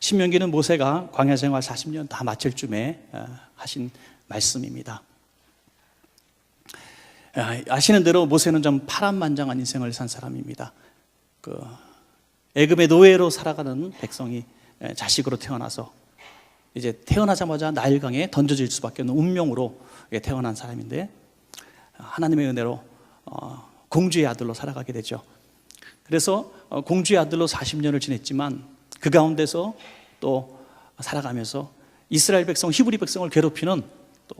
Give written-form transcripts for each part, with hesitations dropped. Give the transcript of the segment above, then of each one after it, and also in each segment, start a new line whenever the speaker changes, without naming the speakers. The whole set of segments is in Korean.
신명기는 모세가 광야 생활 40년 다 마칠 쯤에 하신 말씀입니다. 아시는 대로 모세는 좀 파란만장한 인생을 산 사람입니다. 애굽의 노예로 살아가는 백성이 자식으로 태어나서 이제 태어나자마자 나일강에 던져질 수밖에 없는 운명으로 태어난 사람인데, 하나님의 은혜로 공주의 아들로 살아가게 되죠. 그래서 공주의 아들로 40년을 지냈지만 그 가운데서 또 살아가면서 이스라엘 백성, 히브리 백성을 괴롭히는 또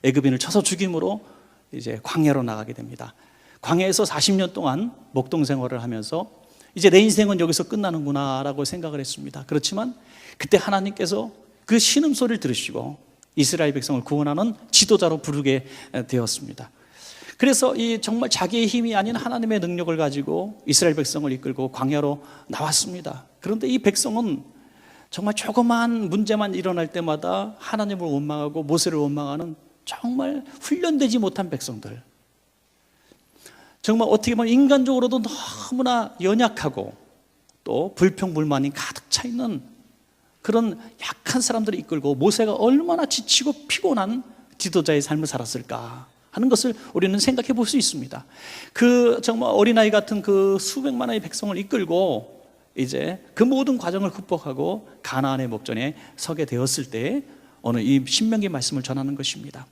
애굽인을 쳐서 죽임으로 이제 광야로 나가게 됩니다. 광야에서 40년 동안 목동 생활을 하면서 이제 내 인생은 여기서 끝나는구나라고 생각을 했습니다. 그렇지만 그때 하나님께서 그 신음소리를 들으시고 이스라엘 백성을 구원하는 지도자로 부르게 되었습니다. 그래서 이 정말 자기의 힘이 아닌 하나님의 능력을 가지고 이스라엘 백성을 이끌고 광야로 나왔습니다. 그런데 이 백성은 정말 조그만 문제만 일어날 때마다 하나님을 원망하고 모세를 원망하는 정말 훈련되지 못한 백성들, 정말 어떻게 보면 인간적으로도 너무나 연약하고 또 불평불만이 가득 차 있는 그런 약한 사람들을 이끌고 모세가 얼마나 지치고 피곤한 지도자의 삶을 살았을까 하는 것을 우리는 생각해 볼 수 있습니다. 그 정말 어린아이 같은 그 수백만의 백성을 이끌고 이제 그 모든 과정을 극복하고 가나안의 목전에 서게 되었을 때 오늘 이 신명기 말씀을 전하는 것입니다.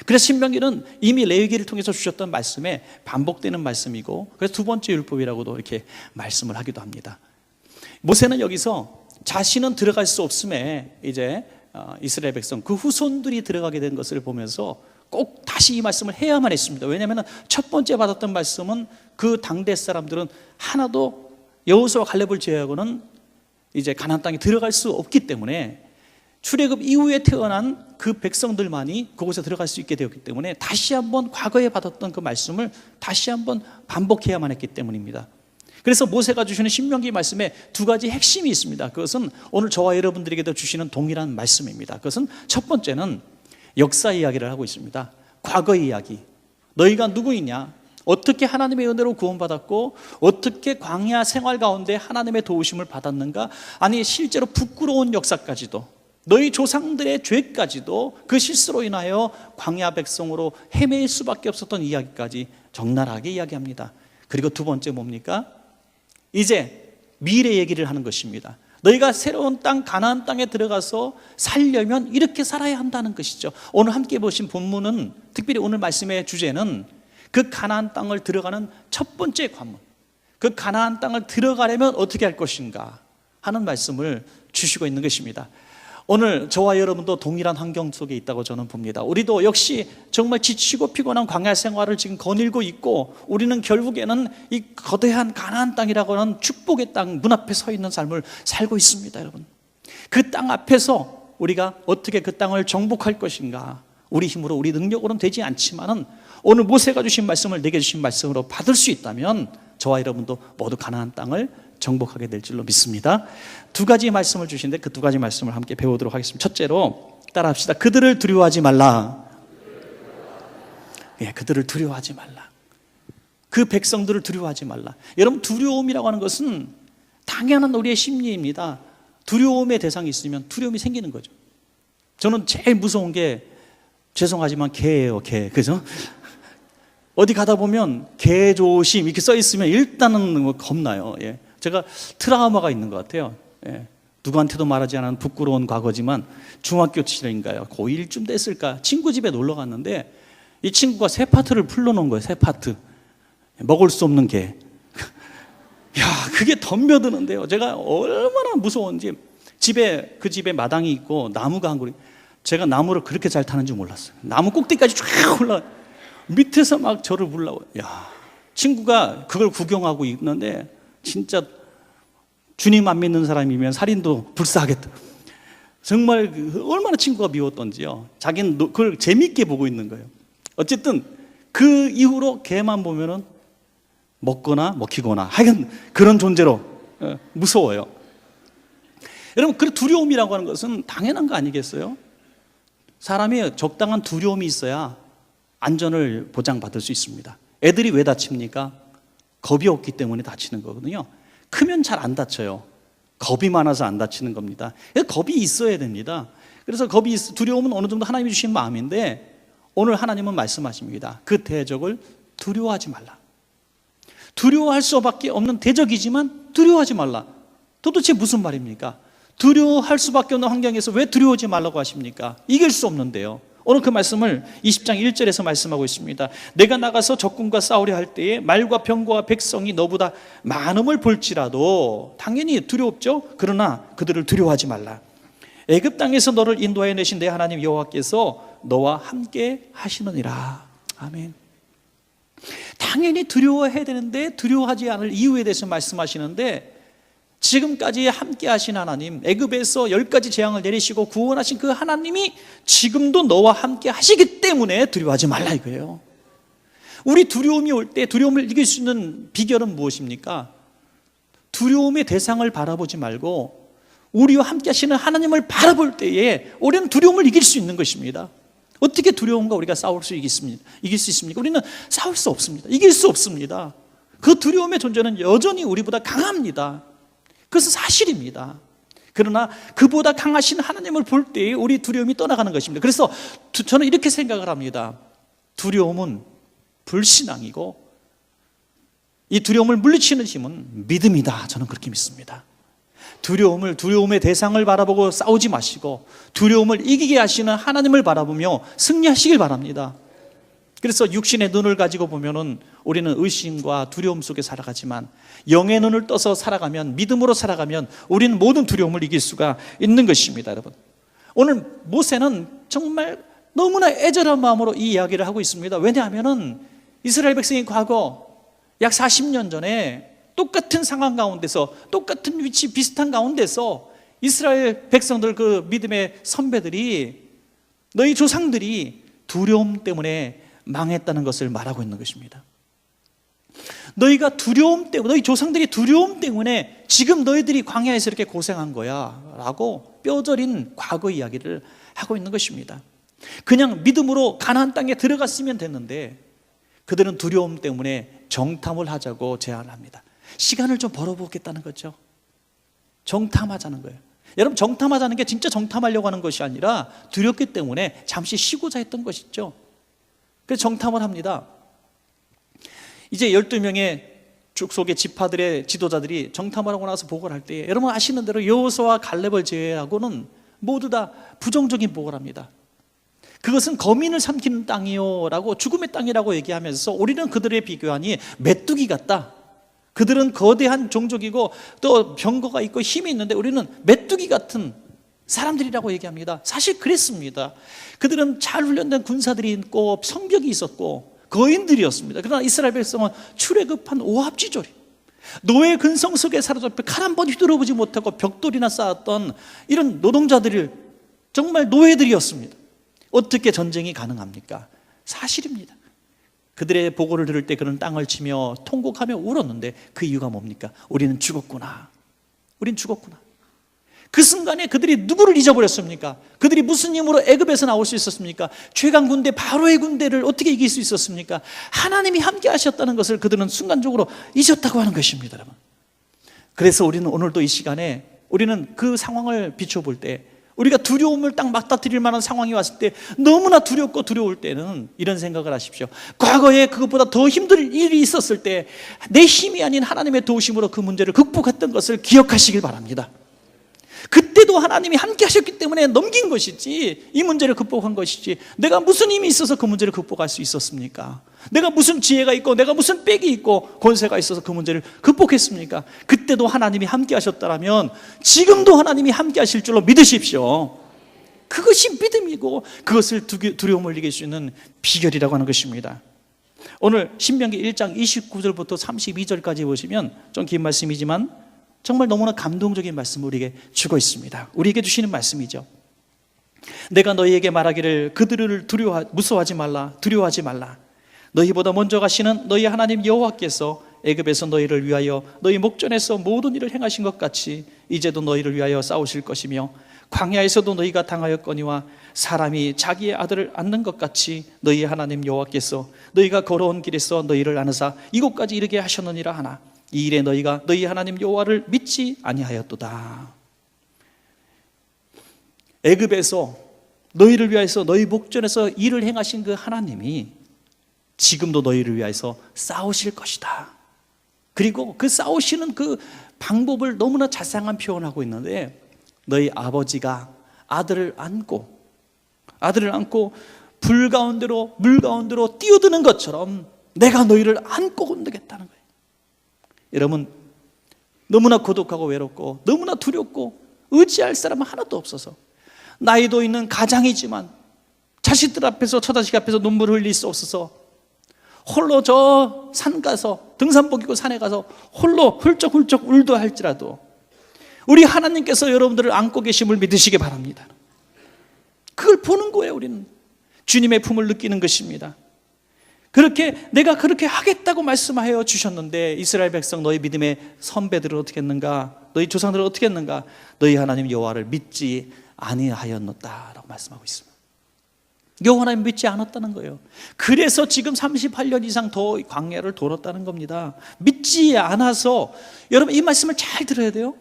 그래서 신명기는 이미 레위기를 통해서 주셨던 말씀에 반복되는 말씀이고, 그래서 두 번째 율법이라고도 이렇게 말씀을 하기도 합니다. 모세는 여기서 자신은 들어갈 수 없음에 이제 이스라엘 백성 그 후손들이 들어가게 된 것을 보면서 꼭 다시 이 말씀을 해야만 했습니다. 왜냐하면 첫 번째 받았던 말씀은 그 당대 사람들은 하나도 여호수아와 갈렙을 제외하고는 이제 가나안 땅에 들어갈 수 없기 때문에, 출애굽 이후에 태어난 그 백성들만이 그곳에 들어갈 수 있게 되었기 때문에 다시 한번 과거에 받았던 그 말씀을 다시 한번 반복해야만 했기 때문입니다. 그래서 모세가 주시는 신명기 말씀에 두 가지 핵심이 있습니다. 그것은 오늘 저와 여러분들에게도 주시는 동일한 말씀입니다. 그것은 첫 번째는 역사 이야기를 하고 있습니다. 과거의 이야기. 너희가 누구이냐? 어떻게 하나님의 은혜로 구원받았고 어떻게 광야 생활 가운데 하나님의 도우심을 받았는가? 아니 실제로 부끄러운 역사까지도, 너희 조상들의 죄까지도 그 실수로 인하여 광야 백성으로 헤매일 수밖에 없었던 이야기까지 적나라하게 이야기합니다. 그리고 두 번째 뭡니까? 이제 미래 얘기를 하는 것입니다. 너희가 새로운 땅 가나안 땅에 들어가서 살려면 이렇게 살아야 한다는 것이죠. 오늘 함께 보신 본문은, 특별히 오늘 말씀의 주제는 그 가나안 땅을 들어가는 첫 번째 관문, 그 가나안 땅을 들어가려면 어떻게 할 것인가 하는 말씀을 주시고 있는 것입니다. 오늘 저와 여러분도 동일한 환경 속에 있다고 저는 봅니다. 우리도 역시 정말 지치고 피곤한 광야 생활을 지금 거닐고 있고, 우리는 결국에는 이 거대한 가나안 땅이라고 하는 축복의 땅 문 앞에 서 있는 삶을 살고 있습니다. 여러분, 그 땅 앞에서 우리가 어떻게 그 땅을 정복할 것인가, 우리 힘으로 우리 능력으로는 되지 않지만은 오늘 모세가 주신 말씀을, 내게 주신 말씀으로 받을 수 있다면 저와 여러분도 모두 가나안 땅을 정복하게 될 줄로 믿습니다. 두 가지 말씀을 주시는데 그 두 가지 말씀을 함께 배우도록 하겠습니다. 첫째로 따라합시다. 그들을 두려워하지 말라. 예, 그들을 두려워하지 말라. 그 백성들을 두려워하지 말라. 여러분, 두려움이라고 하는 것은 당연한 우리의 심리입니다. 두려움의 대상이 있으면 두려움이 생기는 거죠. 저는 제일 무서운 게, 죄송하지만 개예요, 개. 그죠? 어디 가다 보면 개 조심 이렇게 써 있으면 일단은 겁나요. 예. 제가 트라우마가 있는 것 같아요. 예. 누구한테도 말하지 않은 부끄러운 과거지만 중학교 시절인가요? 고1쯤 됐을까? 친구 집에 놀러 갔는데 이 친구가 새 파트를 풀러놓은 거예요. 새 파트. 먹을 수 없는 개. 야, 그게 덤벼드는데요. 제가 얼마나 무서운지. 그 집에 마당이 있고 나무가 한 그루. 제가 나무를 그렇게 잘 타는 줄 몰랐어요. 나무 꼭대기까지 쫙 올라. 밑에서 막 저를 보려고. 야, 친구가 그걸 구경하고 있는데 진짜 주님 안 믿는 사람이면 살인도 불사하겠다. 정말 얼마나 친구가 미웠던지요. 자기는 그걸 재밌게 보고 있는 거예요. 어쨌든 그 이후로 개만 보면은 먹거나 먹히거나 하여간 그런 존재로 무서워요. 여러분, 그 두려움이라고 하는 것은 당연한 거 아니겠어요? 사람이 적당한 두려움이 있어야 안전을 보장받을 수 있습니다. 애들이 왜 다칩니까? 겁이 없기 때문에 다치는 거거든요. 크면 잘 안 다쳐요. 겁이 많아서 안 다치는 겁니다. 겁이 있어야 됩니다. 그래서 두려움은 어느 정도 하나님이 주신 마음인데, 오늘 하나님은 말씀하십니다. 그 대적을 두려워하지 말라. 두려워할 수밖에 없는 대적이지만 두려워하지 말라. 도대체 무슨 말입니까? 두려워할 수밖에 없는 환경에서 왜 두려워하지 말라고 하십니까? 이길 수 없는데요. 오늘 그 말씀을 20장 1절에서 말씀하고 있습니다. 내가 나가서 적군과 싸우려 할 때에 말과 병거와 백성이 너보다 많음을 볼지라도 당연히 두렵죠. 그러나 그들을 두려워하지 말라. 애굽 땅에서 너를 인도하여 내신 내 하나님 여호와께서 너와 함께 하시느니라. 아멘. 당연히 두려워해야 되는데 두려워하지 않을 이유에 대해서 말씀하시는데, 지금까지 함께 하신 하나님, 애굽에서 10가지 재앙을 내리시고 구원하신 그 하나님이 지금도 너와 함께 하시기 때문에 두려워하지 말라 이거예요. 우리 두려움이 올 때 두려움을 이길 수 있는 비결은 무엇입니까? 두려움의 대상을 바라보지 말고 우리와 함께 하시는 하나님을 바라볼 때에 우리는 두려움을 이길 수 있는 것입니다. 어떻게 두려움과 우리가 이길 수 있습니까? 우리는 싸울 수 없습니다. 이길 수 없습니다. 그 두려움의 존재는 여전히 우리보다 강합니다. 그것은 사실입니다. 그러나 그보다 강하신 하나님을 볼 때에 우리 두려움이 떠나가는 것입니다. 그래서 저는 이렇게 생각을 합니다. 두려움은 불신앙이고 이 두려움을 물리치는 힘은 믿음이다. 저는 그렇게 믿습니다. 두려움의 대상을 바라보고 싸우지 마시고 두려움을 이기게 하시는 하나님을 바라보며 승리하시길 바랍니다. 그래서 육신의 눈을 가지고 보면은 우리는 의심과 두려움 속에 살아가지만 영의 눈을 떠서 살아가면, 믿음으로 살아가면 우리는 모든 두려움을 이길 수가 있는 것입니다. 여러분, 오늘 모세는 정말 너무나 애절한 마음으로 이 이야기를 하고 있습니다. 왜냐하면은 이스라엘 백성이 과거 약 40년 전에 똑같은 상황 가운데서, 똑같은 위치 비슷한 가운데서 이스라엘 백성들, 그 믿음의 선배들이, 너희 조상들이 두려움 때문에 망했다는 것을 말하고 있는 것입니다. 너희가 두려움 때문에, 너희 조상들이 두려움 때문에 지금 너희들이 광야에서 이렇게 고생한 거야 라고 뼈저린 과거 이야기를 하고 있는 것입니다. 그냥 믿음으로 가나안 땅에 들어갔으면 됐는데 그들은 두려움 때문에 정탐을 하자고 제안을 합니다. 시간을 좀 벌어보겠다는 거죠. 정탐하자는 거예요. 여러분, 정탐하자는 게 진짜 정탐하려고 하는 것이 아니라 두렵기 때문에 잠시 쉬고자 했던 것이죠. 그래서 정탐을 합니다. 이제 12명의 족속의 지파들의 지도자들이 정탐을 하고 나서 보고를 할 때, 여러분 아시는 대로 여호수아와 갈렙을 제외하고는 모두 다 부정적인 보고를 합니다. 그것은 거민을 삼키는 땅이요 라고, 죽음의 땅이라고 얘기하면서 우리는 그들의 비교하니 메뚜기 같다. 그들은 거대한 종족이고 또 병거가 있고 힘이 있는데 우리는 메뚜기 같은 사람들이라고 얘기합니다. 사실 그랬습니다. 그들은 잘 훈련된 군사들이 있고 성벽이 있었고 거인들이었습니다. 그러나 이스라엘 백성은 출애굽한 오합지졸이, 노예 근성 속에 사로잡혀 칼 한 번 휘두르보지 못하고 벽돌이나 쌓았던 이런 노동자들이 정말 노예들이었습니다. 어떻게 전쟁이 가능합니까? 사실입니다. 그들의 보고를 들을 때 그는 땅을 치며 통곡하며 울었는데 그 이유가 뭡니까? 우리는 죽었구나. 우린 죽었구나. 그 순간에 그들이 누구를 잊어버렸습니까? 그들이 무슨 힘으로 애굽에서 나올 수 있었습니까? 최강 군대 바로의 군대를 어떻게 이길 수 있었습니까? 하나님이 함께 하셨다는 것을 그들은 순간적으로 잊었다고 하는 것입니다, 여러분. 그래서 우리는 오늘도 이 시간에 우리는 그 상황을 비춰볼 때, 우리가 두려움을 딱 맞닥뜨릴 만한 상황이 왔을 때, 너무나 두렵고 두려울 때는 이런 생각을 하십시오. 과거에 그것보다 더 힘든 일이 있었을 때 내 힘이 아닌 하나님의 도우심으로 그 문제를 극복했던 것을 기억하시길 바랍니다. 그때도 하나님이 함께 하셨기 때문에 넘긴 것이지, 이 문제를 극복한 것이지, 내가 무슨 힘이 있어서 그 문제를 극복할 수 있었습니까? 내가 무슨 지혜가 있고 내가 무슨 빽이 있고 권세가 있어서 그 문제를 극복했습니까? 그때도 하나님이 함께 하셨다면 지금도 하나님이 함께 하실 줄로 믿으십시오. 그것이 믿음이고 그것을 두려움을 이길 수 있는 비결이라고 하는 것입니다. 오늘 신명기 1장 29절부터 32절까지 보시면 좀 긴 말씀이지만 정말 너무나 감동적인 말씀을 우리에게 주고 있습니다. 우리에게 주시는 말씀이죠. 내가 너희에게 말하기를 그들을 무서워하지 말라, 두려워하지 말라. 너희보다 먼저 가시는 너희 하나님 여호와께서 애굽에서 너희를 위하여 너희 목전에서 모든 일을 행하신 것 같이 이제도 너희를 위하여 싸우실 것이며, 광야에서도 너희가 당하였거니와 사람이 자기의 아들을 안는 것 같이 너희 하나님 여호와께서 너희가 걸어온 길에서 너희를 안으사 이곳까지 이르게 하셨느니라 하나, 이 일에 너희가 너희 하나님 여호와를 믿지 아니하였도다. 애굽에서 너희를 위하여서 너희 목전에서 일을 행하신 그 하나님이 지금도 너희를 위하여서 싸우실 것이다. 그리고 그 싸우시는 그 방법을 너무나 자상한 표현하고 있는데, 너희 아버지가 아들을 안고 불 가운데로 물 가운데로 뛰어드는 것처럼 내가 너희를 안고 건너겠다는 거예요. 여러분, 너무나 고독하고 외롭고 너무나 두렵고 의지할 사람은 하나도 없어서, 나이도 있는 가장이지만 자식들 앞에서, 처자식 앞에서 눈물을 흘릴 수 없어서 홀로 저 산 가서, 등산복 입고 산에 가서 홀로 훌쩍훌쩍 울도 할지라도 우리 하나님께서 여러분들을 안고 계심을 믿으시기 바랍니다. 그걸 보는 거예요. 우리는 주님의 품을 느끼는 것입니다. 그렇게 내가 그렇게 하겠다고 말씀하여 주셨는데, 이스라엘 백성 너희 믿음의 선배들은 어떻게 했는가? 너희 조상들은 어떻게 했는가? 너희 하나님 여호와를 믿지 아니하였노다라고 말씀하고 있습니다. 여호와 하나님 믿지 않았다는 거예요. 그래서 지금 38년 이상 더 광야를 돌았다는 겁니다. 믿지 않아서, 여러분 이 말씀을 잘 들어야 돼요.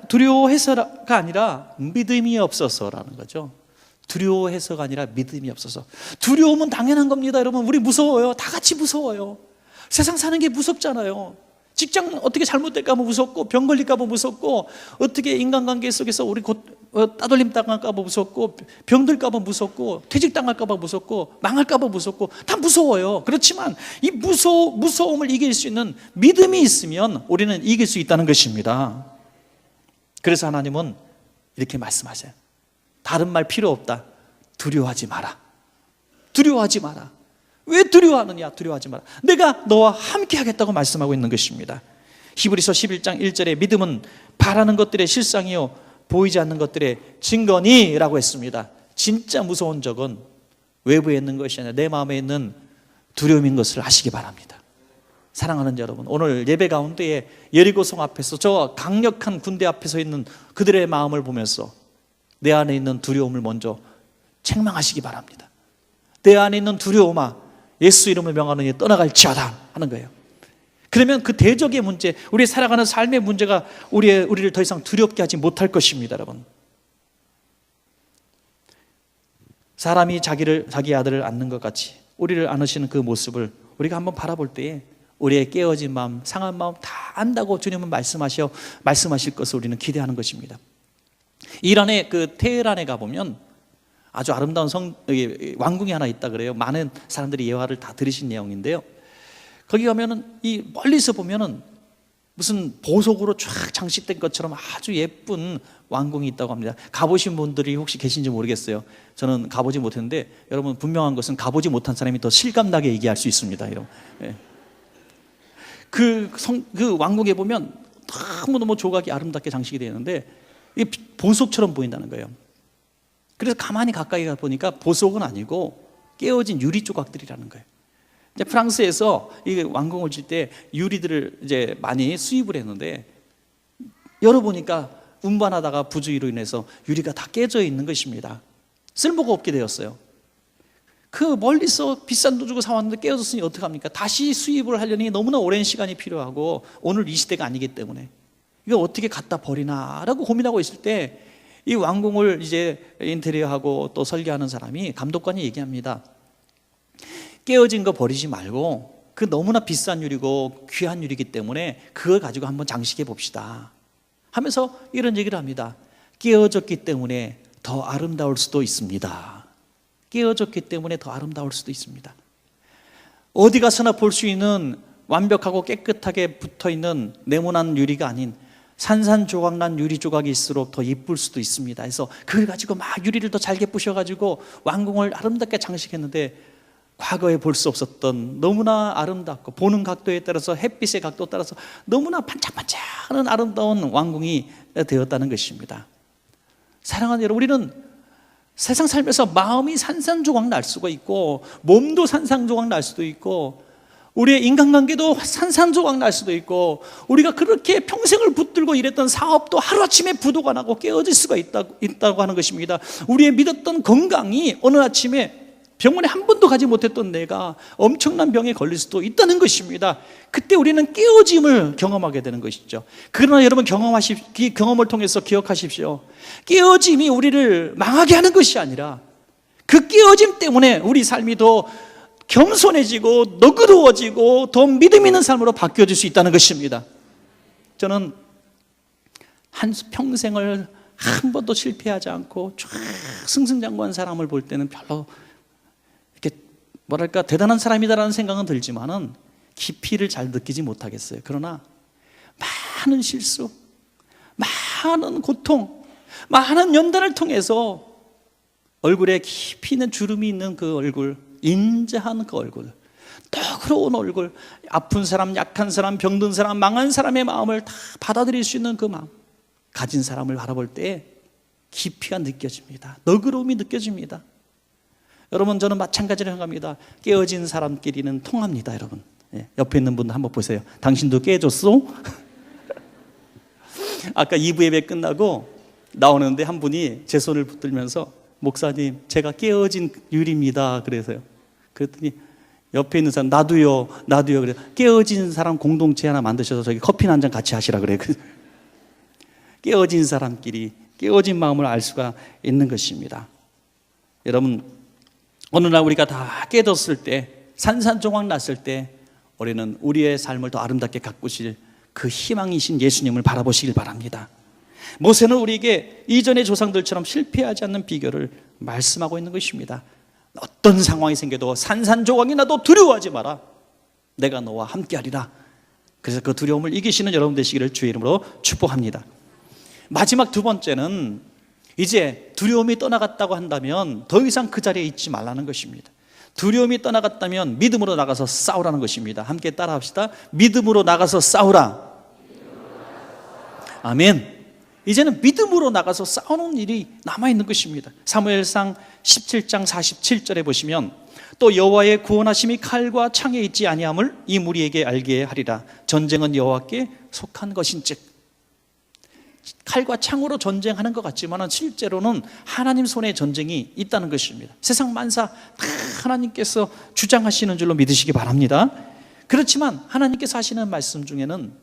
두려워해서가 아니라 믿음이 없어서라는 거죠. 두려워해서가 아니라 믿음이 없어서. 두려움은 당연한 겁니다. 여러분, 우리 무서워요. 다 같이 무서워요. 세상 사는 게 무섭잖아요. 직장 어떻게 잘못될까 봐 무섭고, 병 걸릴까 봐 무섭고, 어떻게 인간관계 속에서 우리 따돌림 당할까 봐 무섭고, 병들까 봐 무섭고, 퇴직당할까 봐 무섭고, 망할까 봐 무섭고, 다 무서워요. 그렇지만 이 무서움을 이길 수 있는 믿음이 있으면 우리는 이길 수 있다는 것입니다. 그래서 하나님은 이렇게 말씀하세요. 다른 말 필요 없다. 두려워하지 마라. 두려워하지 마라. 왜 두려워하느냐? 두려워하지 마라. 내가 너와 함께 하겠다고 말씀하고 있는 것입니다. 히브리서 11장 1절에 믿음은 바라는 것들의 실상이요 보이지 않는 것들의 증거니라고 했습니다. 진짜 무서운 적은 외부에 있는 것이 아니라 내 마음에 있는 두려움인 것을 아시기 바랍니다. 사랑하는 여러분, 오늘 예배 가운데에 여리고성 앞에서, 저 강력한 군대 앞에서 있는 그들의 마음을 보면서 내 안에 있는 두려움을 먼저 책망하시기 바랍니다. 내 안에 있는 두려움아, 예수 이름을 명하노니 떠나갈지어다 하는 거예요. 그러면 그 대적의 문제, 우리 살아가는 삶의 문제가 우리를 더 이상 두렵게 하지 못할 것입니다. 여러분, 사람이 자기 아들을 안는 것 같이 우리를 안으시는 그 모습을 우리가 한번 바라볼 때에 우리의 깨어진 마음, 상한 마음 다 안다고 주님은 말씀하실 것을 우리는 기대하는 것입니다. 이란의 그 테헤란에 가보면 아주 아름다운 왕궁이 하나 있다 그래요. 많은 사람들이 예화를 다 들으신 내용인데요. 거기 가면은 이 멀리서 보면은 무슨 보석으로 쫙 장식된 것처럼 아주 예쁜 왕궁이 있다고 합니다. 가보신 분들이 혹시 계신지 모르겠어요. 저는 가보지 못했는데, 여러분 분명한 것은 가보지 못한 사람이 더 실감나게 얘기할 수 있습니다. 이런. 예. 그 왕궁에 보면 너무너무 조각이 아름답게 장식이 되어 있는데 이게 보석처럼 보인다는 거예요. 그래서 가만히 가까이 가 보니까 보석은 아니고 깨어진 유리 조각들이라는 거예요. 이제 프랑스에서 이 왕궁을 질 때 유리들을 이제 많이 수입을 했는데, 열어보니까 운반하다가 부주의로 인해서 유리가 다 깨져 있는 것입니다. 쓸모가 없게 되었어요. 그 멀리서 비싼 돈 주고 사왔는데 깨어졌으니 어떡합니까? 다시 수입을 하려니 너무나 오랜 시간이 필요하고 오늘 이 시대가 아니기 때문에 이거 어떻게 갖다 버리나 라고 고민하고 있을 때, 이 왕궁을 이제 인테리어하고 또 설계하는 사람이, 감독관이 얘기합니다. 깨어진 거 버리지 말고, 그 너무나 비싼 유리고 귀한 유리이기 때문에 그걸 가지고 한번 장식해 봅시다 하면서 이런 얘기를 합니다. 깨어졌기 때문에 더 아름다울 수도 있습니다. 깨어졌기 때문에 더 아름다울 수도 있습니다. 어디 가서나 볼 수 있는 완벽하고 깨끗하게 붙어있는 네모난 유리가 아닌 산산조각난 유리 조각일수록 더 예쁠 수도 있습니다. 그래서 그걸 가지고 막 유리를 더 잘게 부셔가지고 왕궁을 아름답게 장식했는데, 과거에 볼 수 없었던 너무나 아름답고 보는 각도에 따라서, 햇빛의 각도에 따라서 너무나 반짝반짝하는 아름다운 왕궁이 되었다는 것입니다. 사랑하는 여러분, 우리는 세상 살면서 마음이 산산조각 날 수가 있고, 몸도 산산조각 날 수도 있고, 우리의 인간관계도 산산조각 날 수도 있고, 우리가 그렇게 평생을 붙들고 일했던 사업도 하루아침에 부도가 나고 깨어질 수가 있다고 하는 것입니다. 우리의 믿었던 건강이 어느 아침에 병원에 한 번도 가지 못했던 내가 엄청난 병에 걸릴 수도 있다는 것입니다. 그때 우리는 깨어짐을 경험하게 되는 것이죠. 그러나 여러분 경험을 통해서 기억하십시오. 깨어짐이 우리를 망하게 하는 것이 아니라 그 깨어짐 때문에 우리 삶이 더 겸손해지고 너그러워지고 더 믿음 있는 삶으로 바뀌어질 수 있다는 것입니다. 저는 평생을 한 번도 실패하지 않고 쫙 승승장구한 사람을 볼 때는 별로 이렇게 뭐랄까 대단한 사람이다라는 생각은 들지만은 깊이를 잘 느끼지 못하겠어요. 그러나 많은 실수, 많은 고통, 많은 연단을 통해서 얼굴에 깊이 있는 주름이 있는 그 얼굴, 인자한 그 얼굴, 너그러운 얼굴, 아픈 사람, 약한 사람, 병든 사람, 망한 사람의 마음을 다 받아들일 수 있는 그 마음, 가진 사람을 바라볼 때 깊이가 느껴집니다. 너그러움이 느껴집니다. 여러분, 저는 마찬가지로 생각합니다. 깨어진 사람끼리는 통합니다. 여러분, 옆에 있는 분 한번 보세요. 당신도 깨졌어? 아까 2부 예배 끝나고 나오는데 한 분이 제 손을 붙들면서 목사님, 제가 깨어진 유리입니다. 그랬더니 옆에 있는 사람 나도요. 그래서 깨어진 사람 공동체 하나 만드셔서 저기 커피 한 잔 같이 하시라 그래요. 깨어진 사람끼리 깨어진 마음을 알 수가 있는 것입니다. 여러분, 어느 날 우리가 다 깨졌을 때, 산산조각 났을 때 우리는 우리의 삶을 더 아름답게 가꾸실 그 희망이신 예수님을 바라보시길 바랍니다. 모세는 우리에게 이전의 조상들처럼 실패하지 않는 비결을 말씀하고 있는 것입니다. 어떤 상황이 생겨도 산산조각이 나도 두려워하지 마라. 내가 너와 함께하리라. 그래서 그 두려움을 이기시는 여러분 되시기를 주의 이름으로 축복합니다. 마지막 두 번째는 이제 두려움이 떠나갔다고 한다면 더 이상 그 자리에 있지 말라는 것입니다. 두려움이 떠나갔다면 믿음으로 나가서 싸우라는 것입니다. 함께 따라합시다. 믿음으로 나가서 싸우라. 아멘. 이제는 믿음으로 나가서 싸우는 일이 남아있는 것입니다. 사무엘상 17장 47절에 보시면 또 여호와의 구원하심이 칼과 창에 있지 아니함을 이 무리에게 알게 하리라. 전쟁은 여호와께 속한 것인즉. 칼과 창으로 전쟁하는 것 같지만 실제로는 하나님 손에 전쟁이 있다는 것입니다. 세상 만사 다 하나님께서 주장하시는 줄로 믿으시기 바랍니다. 그렇지만 하나님께서 하시는 말씀 중에는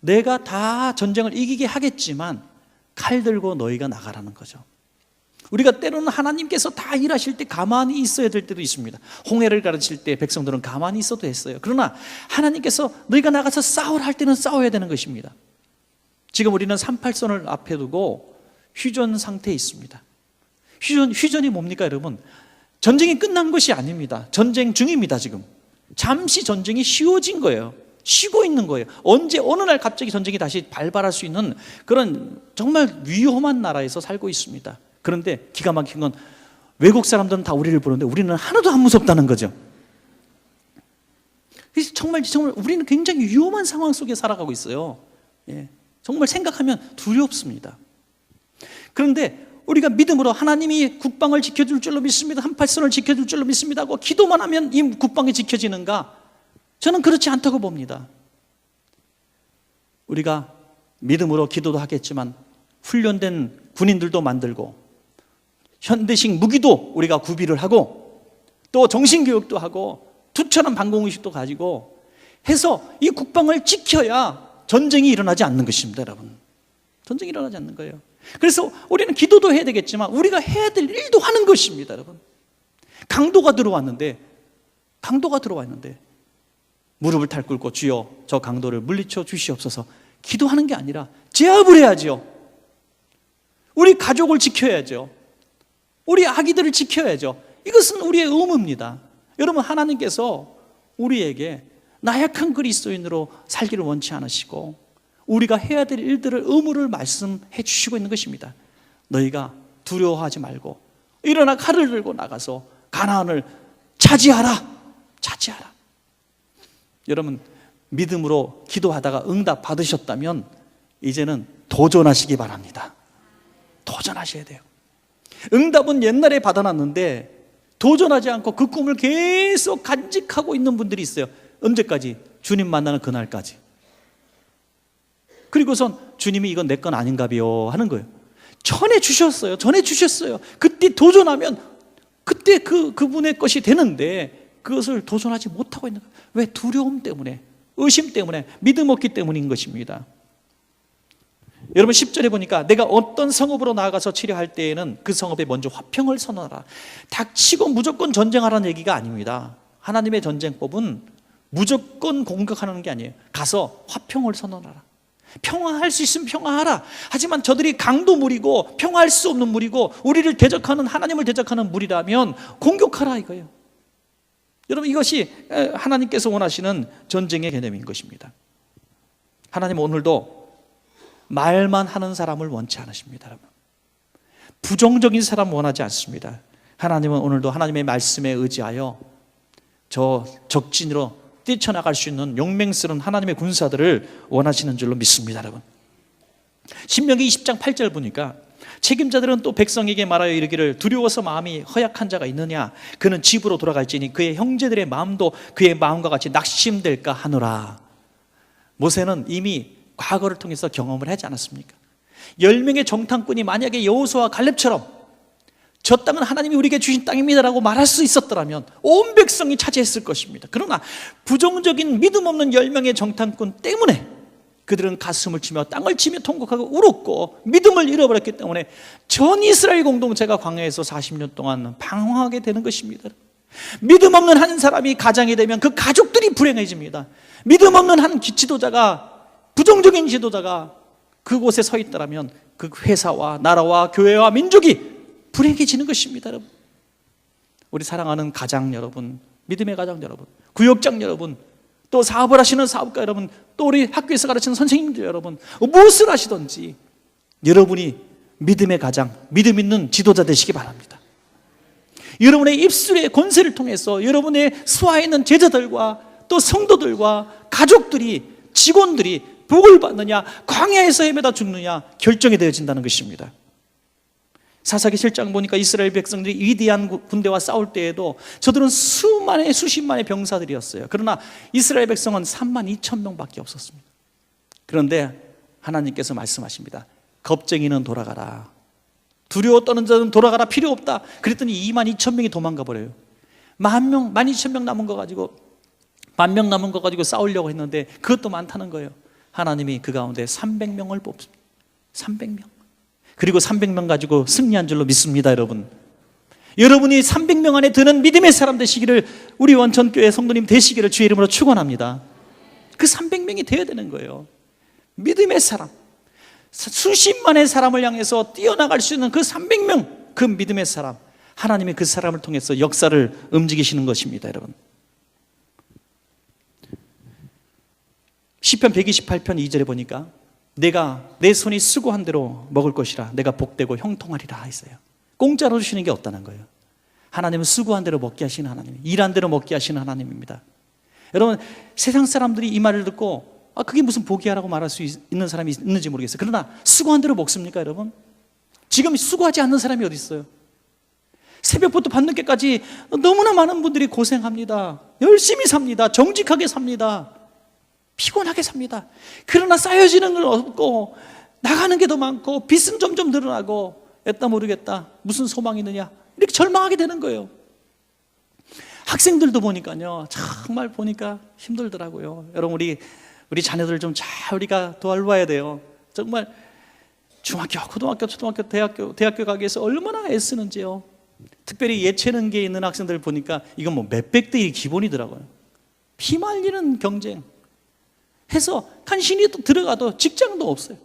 내가 다 전쟁을 이기게 하겠지만 칼 들고 너희가 나가라는 거죠. 우리가 때로는 하나님께서 다 일하실 때 가만히 있어야 될 때도 있습니다. 홍해를 가르칠 때 백성들은 가만히 있어도 했어요. 그러나 하나님께서 너희가 나가서 싸우라 할 때는 싸워야 되는 것입니다. 지금 우리는 38선을 앞에 두고 휴전 상태에 있습니다. 휴전이 뭡니까 여러분? 전쟁이 끝난 것이 아닙니다. 전쟁 중입니다. 지금 잠시 전쟁이 쉬워진 거예요. 쉬고 있는 거예요. 언제 어느 날 갑자기 전쟁이 다시 발발할 수 있는 그런 정말 위험한 나라에서 살고 있습니다. 그런데 기가 막힌 건 외국 사람들은 다 우리를 보는데 우리는 하나도 안 무섭다는 거죠. 그래서 정말 우리는 굉장히 위험한 상황 속에 살아가고 있어요. 정말 생각하면 두렵습니다. 그런데 우리가 믿음으로 하나님이 국방을 지켜줄 줄로 믿습니다. 38선을 지켜줄 줄로 믿습니다 하고 기도만 하면 이 국방이 지켜지는가? 저는 그렇지 않다고 봅니다. 우리가 믿음으로 기도도 하겠지만 훈련된 군인들도 만들고 현대식 무기도 우리가 구비를 하고 또 정신교육도 하고 투철한 방공의식도 가지고 해서 이 국방을 지켜야 전쟁이 일어나지 않는 것입니다. 여러분, 전쟁이 일어나지 않는 거예요. 그래서 우리는 기도도 해야 되겠지만 우리가 해야 될 일도 하는 것입니다. 여러분, 강도가 들어왔는데 무릎을 탈 꿇고 주여 저 강도를 물리쳐 주시옵소서 기도하는 게 아니라 제압을 해야죠. 우리 가족을 지켜야죠. 우리 아기들을 지켜야죠. 이것은 우리의 의무입니다. 여러분, 하나님께서 우리에게 나약한 그리스도인으로 살기를 원치 않으시고 우리가 해야 될 일들을 의무를 말씀해 주시고 있는 것입니다. 너희가 두려워하지 말고 일어나 칼을 들고 나가서 가나안을 차지하라. 여러분, 믿음으로 기도하다가 응답 받으셨다면 이제는 도전하시기 바랍니다. 도전하셔야 돼요. 응답은 옛날에 받아놨는데 도전하지 않고 그 꿈을 계속 간직하고 있는 분들이 있어요. 언제까지? 주님 만나는 그날까지. 그리고선 주님이 이건 내 건 아닌가 봐요 하는 거예요. 전해주셨어요. 그때 도전하면 그때 그분의 것이 되는데 그것을 도전하지 못하고 있는 거예요. 왜? 두려움 때문에, 의심 때문에, 믿음 없기 때문인 것입니다. 여러분 10절에 보니까 내가 어떤 성읍으로 나아가서 치료할 때에는 그 성읍에 먼저 화평을 선언하라. 닥치고 무조건 전쟁하라는 얘기가 아닙니다. 하나님의 전쟁법은 무조건 공격하는 게 아니에요. 가서 화평을 선언하라. 평화할 수 있으면 평화하라. 하지만 저들이 강도 무리고 평화할 수 없는 무리고 우리를 대적하는, 하나님을 대적하는 무리라면 공격하라 이거예요. 여러분 이것이 하나님께서 원하시는 전쟁의 개념인 것입니다. 하나님은 오늘도 말만 하는 사람을 원치 않으십니다. 여러분. 부정적인 사람 원하지 않습니다. 하나님은 오늘도 하나님의 말씀에 의지하여 저 적진으로 뛰쳐나갈 수 있는 용맹스러운 하나님의 군사들을 원하시는 줄로 믿습니다. 여러분. 신명기 20장 8절 보니까 책임자들은 또 백성에게 말하여 이르기를 두려워서 마음이 허약한 자가 있느냐, 그는 집으로 돌아갈지니 그의 형제들의 마음도 그의 마음과 같이 낙심될까 하노라. 모세는 이미 과거를 통해서 경험을 하지 않았습니까? 10명의 정탐꾼이 만약에 여호수아와 갈렙처럼 저 땅은 하나님이 우리에게 주신 땅입니다라고 말할 수 있었더라면 온 백성이 차지했을 것입니다. 그러나 부정적인 믿음 없는 10명의 정탐꾼 때문에 그들은 가슴을 치며 땅을 치며 통곡하고 울었고 믿음을 잃어버렸기 때문에 전 이스라엘 공동체가 광야에서 40년 동안 방황하게 되는 것입니다. 믿음 없는 한 사람이 가장이 되면 그 가족들이 불행해집니다. 믿음 없는 한 지도자가, 부정적인 지도자가 그곳에 서 있더라면 그 회사와 나라와 교회와 민족이 불행해지는 것입니다. 여러분. 우리 사랑하는 가장 여러분, 믿음의 가장 여러분, 구역장 여러분, 또 사업을 하시는 사업가 여러분, 또 우리 학교에서 가르치는 선생님들 여러분, 무엇을 하시든지 여러분이 믿음의 가장, 믿음 있는 지도자 되시기 바랍니다. 여러분의 입술의 권세를 통해서 여러분의 수하에 있는 제자들과 또 성도들과 가족들이, 직원들이 복을 받느냐, 광야에서 헤매다 죽느냐 결정이 되어진다는 것입니다. 사사기 7장 보니까 이스라엘 백성들이 위대한 군대와 싸울 때에도 저들은 수만의 수십만의 병사들이었어요. 그러나 이스라엘 백성은 32,000명밖에 없었습니다. 그런데 하나님께서 말씀하십니다. 겁쟁이는 돌아가라. 두려워 떠는 자는 돌아가라. 필요 없다. 그랬더니 22,000명이 도망가 버려요. 10,000명, 12,000명 남은 거 가지고, 10,000명 남은 거 가지고 싸우려고 했는데 그것도 많다는 거예요. 하나님이 그 가운데 300명을 뽑습니다. 300명. 그리고 300명 가지고 승리한 줄로 믿습니다. 여러분, 여러분이 300명 안에 드는 믿음의 사람 되시기를, 우리 원천교회 성도님 되시기를 주의 이름으로 축원합니다. 그 300명이 되어야 되는 거예요. 믿음의 사람, 수십만의 사람을 향해서 뛰어나갈 수 있는 그 300명, 그 믿음의 사람, 하나님이 그 사람을 통해서 역사를 움직이시는 것입니다. 여러분, 시편 128편 2절에 보니까 내가 내 손이 수고한 대로 먹을 것이라, 내가 복되고 형통하리라 했어요. 공짜로 주시는 게 없다는 거예요. 하나님은 수고한 대로 먹게 하시는 하나님, 일한 대로 먹게 하시는 하나님입니다. 여러분, 세상 사람들이 이 말을 듣고 그게 무슨 복이야라고 말할 수 있는 사람이 있는지 모르겠어요. 그러나 수고한 대로 먹습니까 여러분? 지금 수고하지 않는 사람이 어디 있어요? 새벽부터 밤늦게까지 너무나 많은 분들이 고생합니다. 열심히 삽니다. 정직하게 삽니다. 피곤하게 삽니다. 그러나 쌓여지는 건 없고 나가는 게 더 많고 빚은 점점 늘어나고 애따 모르겠다, 무슨 소망이 있느냐, 이렇게 절망하게 되는 거예요. 학생들도 보니까요, 정말 보니까 힘들더라고요. 여러분, 우리 자녀들 좀 잘 우리가 도와야 돼요. 정말 중학교, 고등학교, 초등학교, 대학교 가기 위해서 얼마나 애쓰는지요. 특별히 예체능계에 있는 학생들 보니까 이건 뭐 몇백 대 1이 기본이더라고요. 피말리는 경쟁 해서 간신히 또 들어가도 직장도 없어요.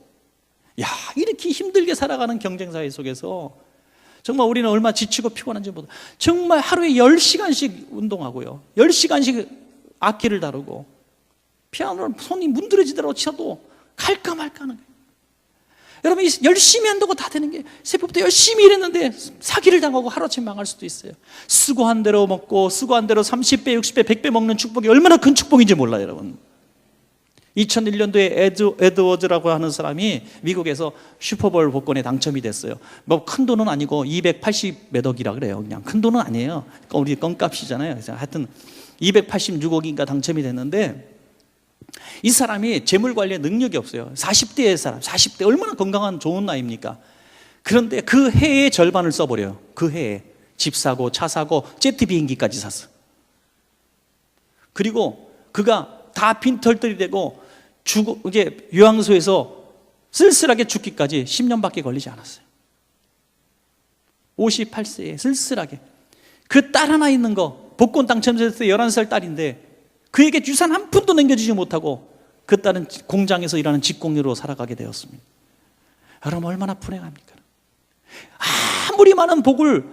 야, 이렇게 힘들게 살아가는 경쟁사회 속에서 정말 우리는 얼마나 지치고 피곤한지 모르고, 정말 하루에 10시간씩 운동하고요, 10시간씩 악기를 다루고 피아노를 손이 문드러지더라도 쳐도 갈까 말까 하는 거예요. 여러분, 열심히 한다고 다 되는 게, 새벽부터 열심히 일했는데 사기를 당하고 하루아침에 망할 수도 있어요. 수고한 대로 먹고 수고한 대로 30배, 60배, 100배 먹는 축복이 얼마나 큰 축복인지 몰라요. 여러분, 2001년도에 에드워즈라고 하는 사람이 미국에서 슈퍼볼 복권에 당첨이 됐어요. 뭐 큰 돈은 아니고 280몇 억이라 그래요. 그냥 큰 돈은 아니에요. 우리 껌값이잖아요. 그래서 하여튼 286억인가 당첨이 됐는데, 이 사람이 재물 관리에 능력이 없어요. 40대의 사람, 40대 얼마나 건강한 좋은 나이입니까? 그런데 그 해의 절반을 써버려요. 그 해에 집 사고 차 사고 제트 비행기까지 샀어. 그리고 그가 다 빈털들이 되고 이제 요양소에서 쓸쓸하게 죽기까지 10년밖에 걸리지 않았어요. 58세에 쓸쓸하게. 그 딸 하나 있는 거, 복권 당첨됐을 때 11살 딸인데 그에게 유산 한 푼도 남겨주지 못하고 그 딸은 공장에서 일하는 직공녀로 살아가게 되었습니다. 여러분 얼마나 불행합니까? 아무리 많은 복을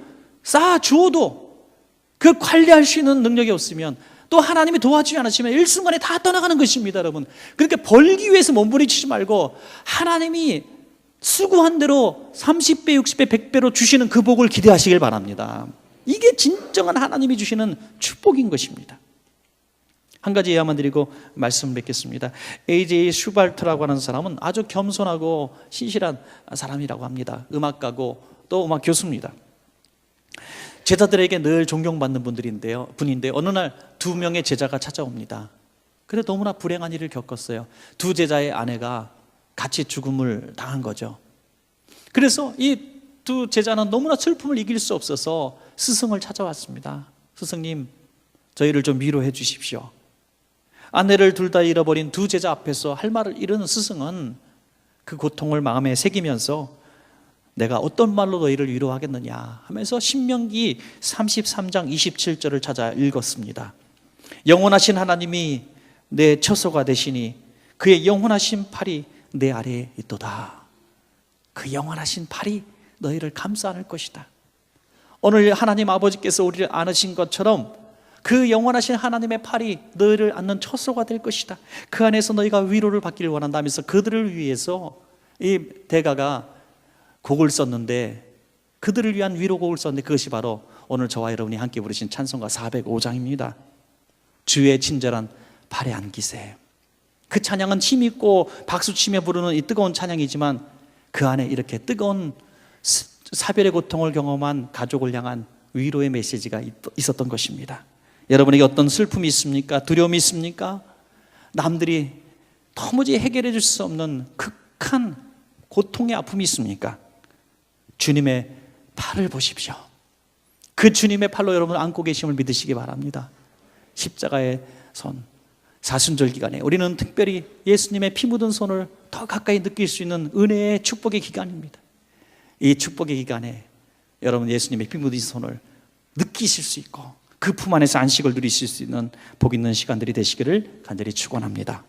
쌓아 주어도 그 관리할 수 있는 능력이 없으면 또 하나님이 도와주지 않으시면 일순간에 다 떠나가는 것입니다, 여러분. 그렇게 벌기 위해서 몸부림치지 말고 하나님이 수고한 대로 30배, 60배, 100배로 주시는 그 복을 기대하시길 바랍니다. 이게 진정한 하나님이 주시는 축복인 것입니다. 한 가지 예화만 드리고 말씀을 맺겠습니다. A.J. 슈발트라고 하는 사람은 아주 겸손하고 신실한 사람이라고 합니다. 음악가고 또 음악 교수입니다. 제자들에게 늘 존경받는 분인데 어느 날 2명의 제자가 찾아옵니다. 그래 너무나 불행한 일을 겪었어요. 2 제자의 아내가 같이 죽음을 당한 거죠. 그래서 이 2 제자는 너무나 슬픔을 이길 수 없어서 스승을 찾아왔습니다. 스승님, 저희를 좀 위로해 주십시오. 아내를 둘 다 잃어버린 2 제자 앞에서 할 말을 잃은 스승은 그 고통을 마음에 새기면서 내가 어떤 말로 너희를 위로하겠느냐 하면서 신명기 33장 27절을 찾아 읽었습니다. 영원하신 하나님이 내 처소가 되시니 그의 영원하신 팔이 내 아래에 있도다. 그 영원하신 팔이 너희를 감싸 안을 것이다. 오늘 하나님 아버지께서 우리를 안으신 것처럼 그 영원하신 하나님의 팔이 너희를 안는 처소가 될 것이다. 그 안에서 너희가 위로를 받기를 원한다면서 그들을 위해서 이 대가가 곡을 썼는데, 그들을 위한 위로곡을 썼는데 그것이 바로 오늘 저와 여러분이 함께 부르신 찬송가 405장입니다. 주의 친절한 발에 안기세. 그 찬양은 힘있고 박수치며 부르는 이 뜨거운 찬양이지만 그 안에 이렇게 뜨거운 사별의 고통을 경험한 가족을 향한 위로의 메시지가 있었던 것입니다. 여러분에게 어떤 슬픔이 있습니까? 두려움이 있습니까? 남들이 도무지 해결해 줄 수 없는 극한 고통의 아픔이 있습니까? 주님의 팔을 보십시오. 그 주님의 팔로 여러분 안고 계심을 믿으시기 바랍니다. 십자가의 손, 사순절 기간에 우리는 특별히 예수님의 피 묻은 손을 더 가까이 느낄 수 있는 은혜의 축복의 기간입니다. 이 축복의 기간에 여러분 예수님의 피 묻은 손을 느끼실 수 있고 그 품 안에서 안식을 누리실 수 있는 복 있는 시간들이 되시기를 간절히 축원합니다.